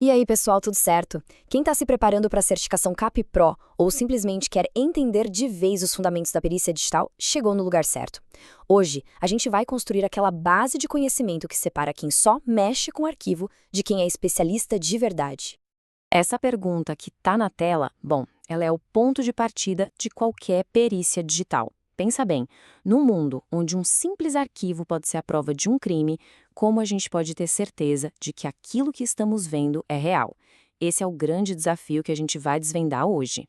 E aí, pessoal, tudo certo? Quem está se preparando para a certificação CAP Pro ou simplesmente quer entender de vez os fundamentos da perícia digital, chegou no lugar certo. Hoje, a gente vai construir aquela base de conhecimento que separa quem só mexe com o arquivo de quem é especialista de verdade. Essa pergunta que está na tela, bom, ela é o ponto de partida de qualquer perícia digital. Pensa bem, num mundo onde um simples arquivo pode ser a prova de um crime, como a gente pode ter certeza de que aquilo que estamos vendo é real? Esse é o grande desafio que a gente vai desvendar hoje.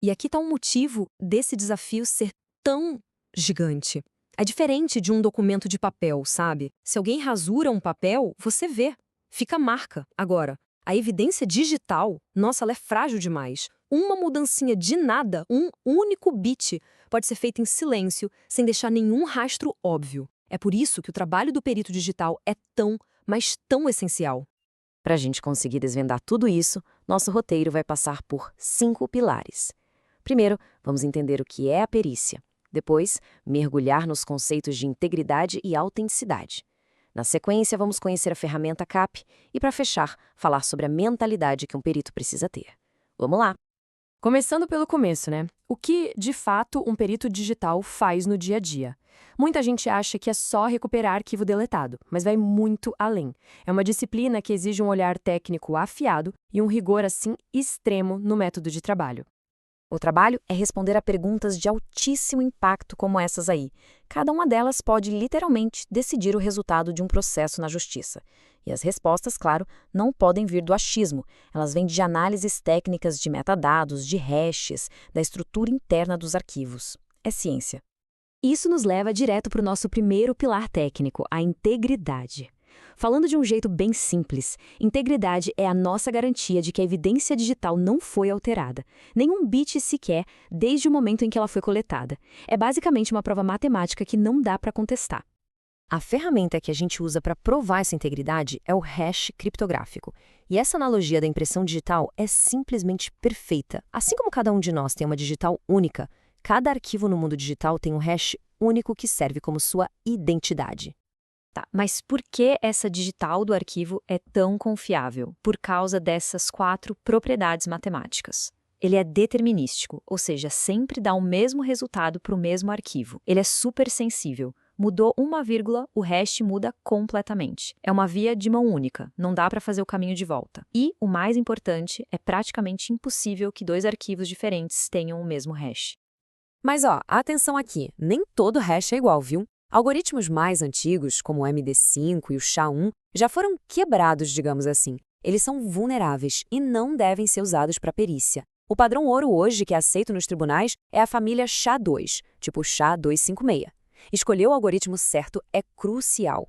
E aqui está um motivo desse desafio ser tão gigante. É diferente de um documento de papel, sabe? Se alguém rasura um papel, você vê, fica a marca. Agora, a evidência digital, nossa, ela é frágil demais. Uma mudancinha de nada, um único bit, pode ser feita em silêncio, sem deixar nenhum rastro óbvio. É por isso que o trabalho do perito digital é tão, mas tão essencial. Para a gente conseguir desvendar tudo isso, nosso roteiro vai passar por 5 pilares. Primeiro, vamos entender o que é a perícia. Depois, mergulhar nos conceitos de integridade e autenticidade. Na sequência, vamos conhecer a ferramenta CAP e, para fechar, falar sobre a mentalidade que um perito precisa ter. Vamos lá! Começando pelo começo, né? O que, de fato, um perito digital faz no dia a dia? Muita gente acha que é só recuperar arquivo deletado, mas vai muito além. É uma disciplina que exige um olhar técnico afiado e um rigor, assim, extremo no método de trabalho. O trabalho é responder a perguntas de altíssimo impacto como essas aí. Cada uma delas pode literalmente decidir o resultado de um processo na justiça. E as respostas, claro, não podem vir do achismo. Elas vêm de análises técnicas de metadados, de hashes, da estrutura interna dos arquivos. É ciência. Isso nos leva direto para o nosso primeiro pilar técnico, a integridade. Falando de um jeito bem simples, integridade é a nossa garantia de que a evidência digital não foi alterada, nenhum bit sequer, desde o momento em que ela foi coletada. É basicamente uma prova matemática que não dá para contestar. A ferramenta que a gente usa para provar essa integridade é o hash criptográfico. E essa analogia da impressão digital é simplesmente perfeita. Assim como cada um de nós tem uma digital única, cada arquivo no mundo digital tem um hash único que serve como sua identidade. Tá, mas por que essa digital do arquivo é tão confiável? Por causa dessas 4 propriedades matemáticas. Ele é determinístico, ou seja, sempre dá o mesmo resultado para o mesmo arquivo. Ele é super sensível. Mudou uma vírgula, o hash muda completamente. É uma via de mão única, não dá para fazer o caminho de volta. E, o mais importante, é praticamente impossível que 2 arquivos diferentes tenham o mesmo hash. Mas atenção aqui, nem todo hash é igual, viu? Algoritmos mais antigos, como o MD5 e o SHA-1, já foram quebrados, digamos assim. Eles são vulneráveis e não devem ser usados para perícia. O padrão ouro hoje que é aceito nos tribunais é a família SHA-2, tipo SHA-256. Escolher o algoritmo certo é crucial.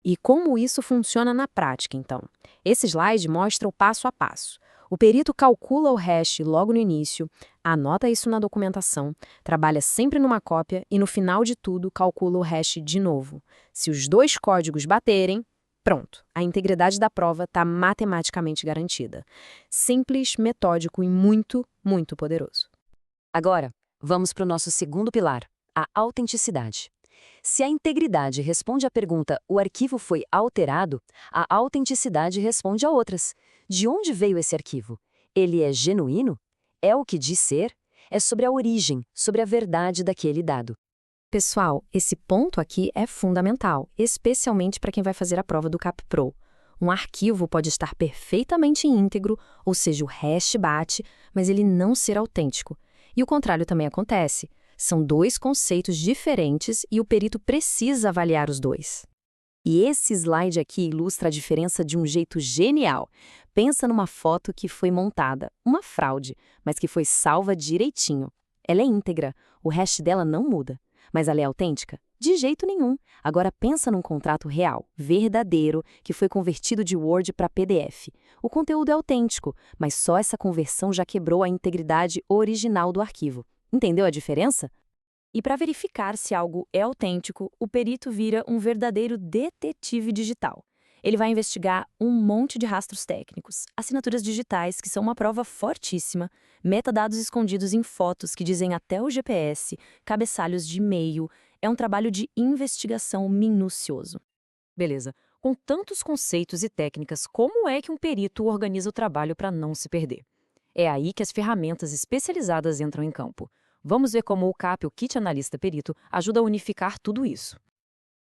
E como isso funciona na prática, então? Esse slide mostra o passo a passo. O perito calcula o hash logo no início, anota isso na documentação, trabalha sempre numa cópia e, no final de tudo, calcula o hash de novo. Se os 2 códigos baterem, pronto, a integridade da prova está matematicamente garantida. Simples, metódico e muito, muito poderoso. Agora, vamos para o nosso segundo pilar, a autenticidade. Se a integridade responde à pergunta "o arquivo foi alterado", a autenticidade responde a outras. De onde veio esse arquivo? Ele é genuíno? É o que diz ser? É sobre a origem, sobre a verdade daquele dado. Pessoal, esse ponto aqui é fundamental, especialmente para quem vai fazer a prova do CAP Pro. Um arquivo pode estar perfeitamente íntegro, ou seja, o hash bate, mas ele não ser autêntico. E o contrário também acontece. São 2 conceitos diferentes e o perito precisa avaliar os 2. E esse slide aqui ilustra a diferença de um jeito genial. Pensa numa foto que foi montada, uma fraude, mas que foi salva direitinho. Ela é íntegra, o hash dela não muda. Mas ela é autêntica? De jeito nenhum. Agora pensa num contrato real, verdadeiro, que foi convertido de Word para PDF. O conteúdo é autêntico, mas só essa conversão já quebrou a integridade original do arquivo. Entendeu a diferença? E para verificar se algo é autêntico, o perito vira um verdadeiro detetive digital. Ele vai investigar um monte de rastros técnicos, assinaturas digitais, que são uma prova fortíssima, metadados escondidos em fotos que dizem até o GPS, cabeçalhos de e-mail. É um trabalho de investigação minucioso. Beleza. Com tantos conceitos e técnicas, como é que um perito organiza o trabalho para não se perder? É aí que as ferramentas especializadas entram em campo. Vamos ver como o CAP, o Kit Analista Perito, ajuda a unificar tudo isso.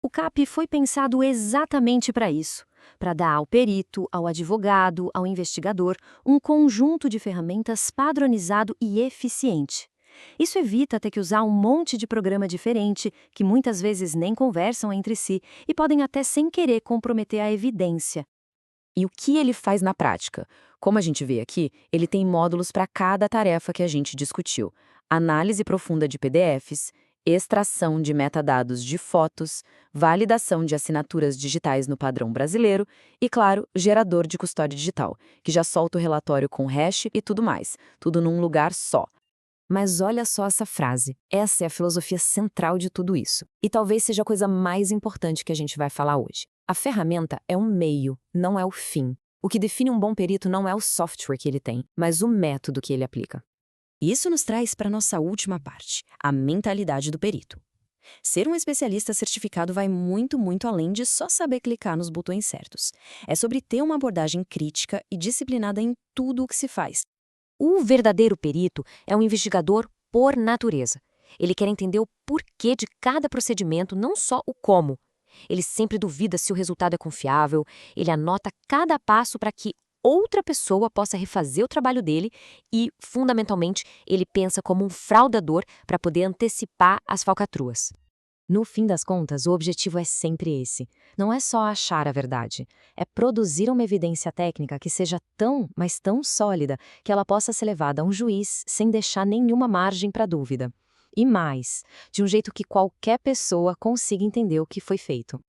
O CAP foi pensado exatamente para isso, para dar ao perito, ao advogado, ao investigador, um conjunto de ferramentas padronizado e eficiente. Isso evita ter que usar um monte de programa diferente, que muitas vezes nem conversam entre si e podem até sem querer comprometer a evidência. E o que ele faz na prática? Como a gente vê aqui, ele tem módulos para cada tarefa que a gente discutiu. Análise profunda de PDFs, extração de metadados de fotos, validação de assinaturas digitais no padrão brasileiro e, claro, gerador de custódia digital, que já solta o relatório com hash e tudo mais, tudo num lugar só. Mas olha só essa frase. Essa é a filosofia central de tudo isso. E talvez seja a coisa mais importante que a gente vai falar hoje. A ferramenta é um meio, não é o fim. O que define um bom perito não é o software que ele tem, mas o método que ele aplica. E isso nos traz para a nossa última parte, a mentalidade do perito. Ser um especialista certificado vai muito, muito além de só saber clicar nos botões certos. É sobre ter uma abordagem crítica e disciplinada em tudo o que se faz. O verdadeiro perito é um investigador por natureza. Ele quer entender o porquê de cada procedimento, não só o como. Ele sempre duvida se o resultado é confiável, ele anota cada passo para que outra pessoa possa refazer o trabalho dele e, fundamentalmente, ele pensa como um fraudador para poder antecipar as falcatruas. No fim das contas, o objetivo é sempre esse. Não é só achar a verdade. É produzir uma evidência técnica que seja tão, mas tão sólida que ela possa ser levada a um juiz sem deixar nenhuma margem para dúvida. E mais, de um jeito que qualquer pessoa consiga entender o que foi feito.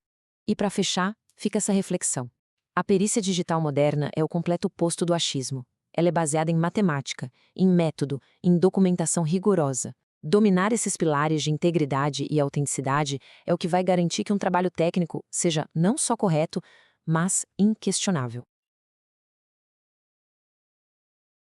E para fechar, fica essa reflexão. A perícia digital moderna é o completo oposto do achismo. Ela é baseada em matemática, em método, em documentação rigorosa. Dominar esses pilares de integridade e autenticidade é o que vai garantir que um trabalho técnico seja não só correto, mas inquestionável.